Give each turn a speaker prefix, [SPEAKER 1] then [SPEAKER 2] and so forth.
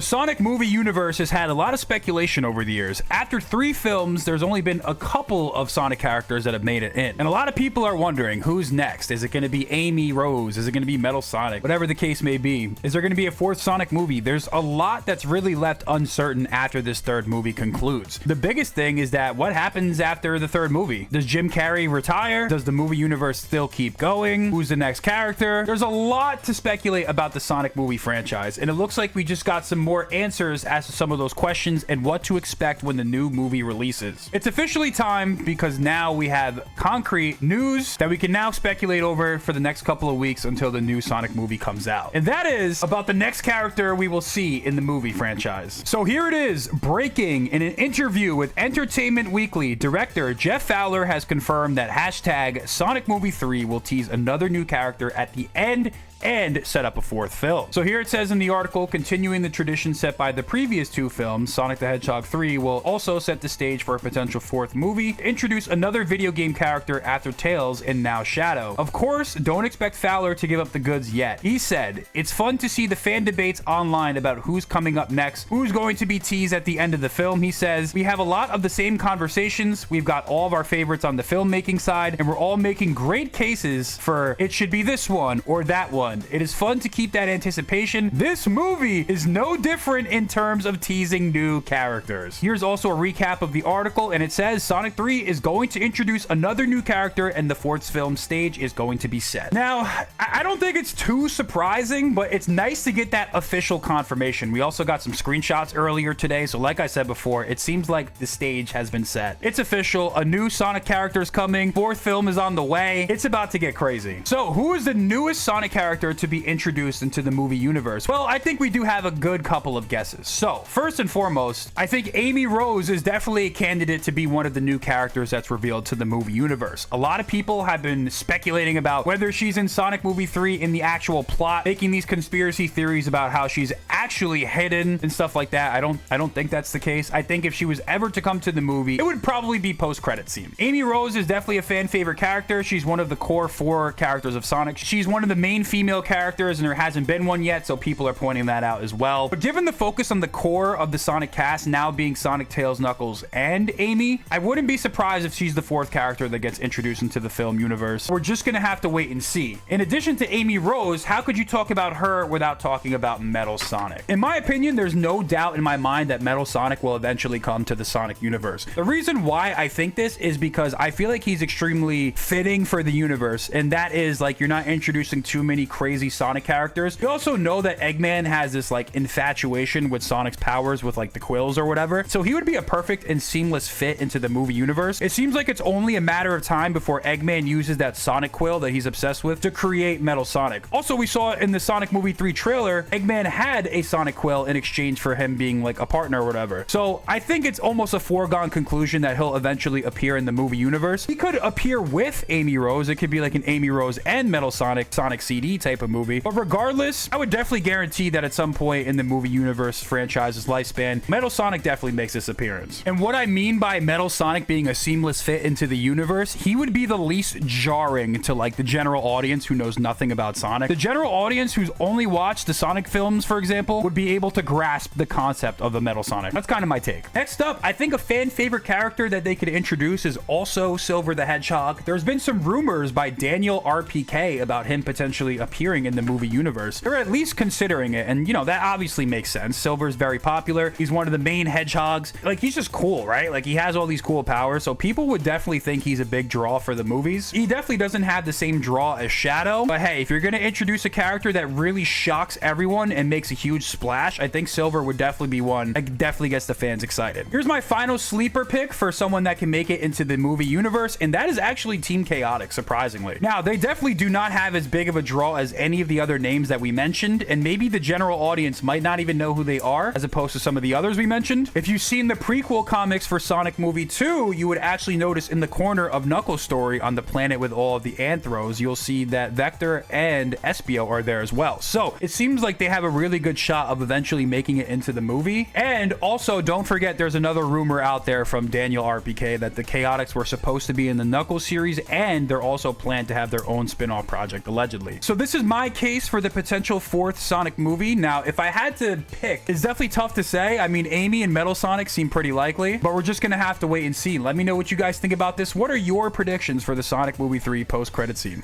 [SPEAKER 1] The Sonic movie universe has had a lot of speculation over the years. After 3 films, there's only been a couple of Sonic characters that have made it in. And a lot of people are wondering, who's next? Is it going to be Amy Rose? Is it going to be Metal Sonic? Whatever the case may be. Is there going to be a 4th Sonic movie? There's a lot that's really left uncertain after this 3rd movie concludes. The biggest thing is that what happens after the 3rd movie? Does Jim Carrey retire? Does the movie universe still keep going? Who's the next character? There's a lot to speculate about the Sonic movie franchise, and it looks like we just got some more answers as to some of those questions and what to expect when the new movie releases. It's officially time because now we have concrete news that we can now speculate over for the next couple of weeks until the new Sonic movie comes out. And that is about the next character we will see in the movie franchise. So here it is, breaking in an interview with Entertainment Weekly, director Jeff Fowler has confirmed that hashtag Sonic Movie 3 will tease another new character at the end and set up a 4th film. So here it says in the article, continuing the tradition set by the previous 2 films, Sonic the Hedgehog 3 will also set the stage for a potential 4th movie to introduce another video game character after Tails and now Shadow. Of course, don't expect Fowler to give up the goods yet. He said, it's fun to see the fan debates online about who's coming up next, who's going to be teased at the end of the film. He says, we have a lot of the same conversations. We've got all of our favorites on the filmmaking side, and we're all making great cases for it should be this one or that one. It is fun to keep that anticipation. This movie is no different in terms of teasing new characters. Here's also a recap of the article, and it says Sonic 3 is going to introduce another new character and the 4th film stage is going to be set. Now, I don't think it's too surprising, but it's nice to get that official confirmation. We also got some screenshots earlier today, so like I said before, it seems like the stage has been set. It's official. A new Sonic character is coming. 4th film is on the way. It's about to get crazy. So, who is the newest Sonic character to be introduced into the movie universe? Well, I think we do have a good couple of guesses. So, first and foremost, I think Amy Rose is definitely a candidate to be one of the new characters that's revealed to the movie universe. A lot of people have been speculating about whether she's in Sonic Movie 3 in the actual plot, making these conspiracy theories about how she's actually hidden and stuff like that. I don't think that's the case. I think if she was ever to come to the movie, it would probably be post-credit scene. Amy Rose is definitely a fan favorite character. She's one of the core 4 characters of Sonic. She's one of the main female characters, and there hasn't been one yet, so people are pointing that out as well. But given the focus on the core of the Sonic cast now being Sonic, Tails, Knuckles, and Amy, I wouldn't be surprised if she's the 4th character that gets introduced into the film universe. We're just gonna have to wait and see. In addition to Amy Rose, how could you talk about her without talking about Metal Sonic? In my opinion, there's no doubt in my mind that Metal Sonic will eventually come to the Sonic universe. The reason why I think this is because I feel like he's extremely fitting for the universe, and that is like you're not introducing too many crazy Sonic characters. You also know that Eggman has this like infatuation with Sonic's powers with like the quills or whatever, so he would be a perfect and seamless fit into the movie universe. It seems like it's only a matter of time before Eggman uses that Sonic quill that he's obsessed with to create Metal Sonic. Also, we saw in the Sonic Movie 3 trailer, Eggman had a Sonic quill in exchange for him being like a partner or whatever. So I think it's almost a foregone conclusion that he'll eventually appear in the movie universe. He could appear with Amy Rose. It could be like an Amy Rose and Metal Sonic CD type of movie. But regardless, I would definitely guarantee that at some point in the movie universe franchise's lifespan, Metal Sonic definitely makes this appearance. And what I mean by Metal Sonic being a seamless fit into the universe, he would be the least jarring to like the general audience who knows nothing about Sonic. The general audience who's only watched the Sonic films, for example, would be able to grasp the concept of the Metal Sonic. That's kind of my take. Next up, I think a fan favorite character that they could introduce is also Silver the Hedgehog. There's been some rumors by Daniel RPK about him potentially appearing in the movie universe. They're at least considering it, and you know, that obviously makes sense. Silver's very popular. He's one of the main hedgehogs. Like, he's just cool, right? Like, he has all these cool powers, so people would definitely think he's a big draw for the movies. He definitely doesn't have the same draw as Shadow, but hey, if you're gonna introduce a character that really shocks everyone and makes a huge splash, I think Silver would definitely be one that definitely gets the fans excited. Here's my final sleeper pick for someone that can make it into the movie universe, and that is actually Team Chaotic, surprisingly. Now, they definitely do not have as big of a draw as any of the other names that we mentioned, and maybe the general audience might not even know who they are, as opposed to some of the others we mentioned. If you've seen the prequel comics for Sonic Movie 2, you would actually notice in the corner of Knuckles' story on the planet with all of the Anthros, you'll see that Vector and Espio are there as well. So it seems like they have a really good shot of eventually making it into the movie. And also, don't forget, there's another rumor out there from Daniel RPK that the Chaotix were supposed to be in the Knuckles series, and they're also planned to have their own spin-off project, allegedly. So this this is my case for the potential fourth Sonic movie. Now, if I had to pick, it's definitely tough to say. I mean, Amy and Metal Sonic seem pretty likely, but we're just gonna have to wait and see. Let me know what you guys think about this. What are your predictions for the Sonic Movie 3 post-credit scene?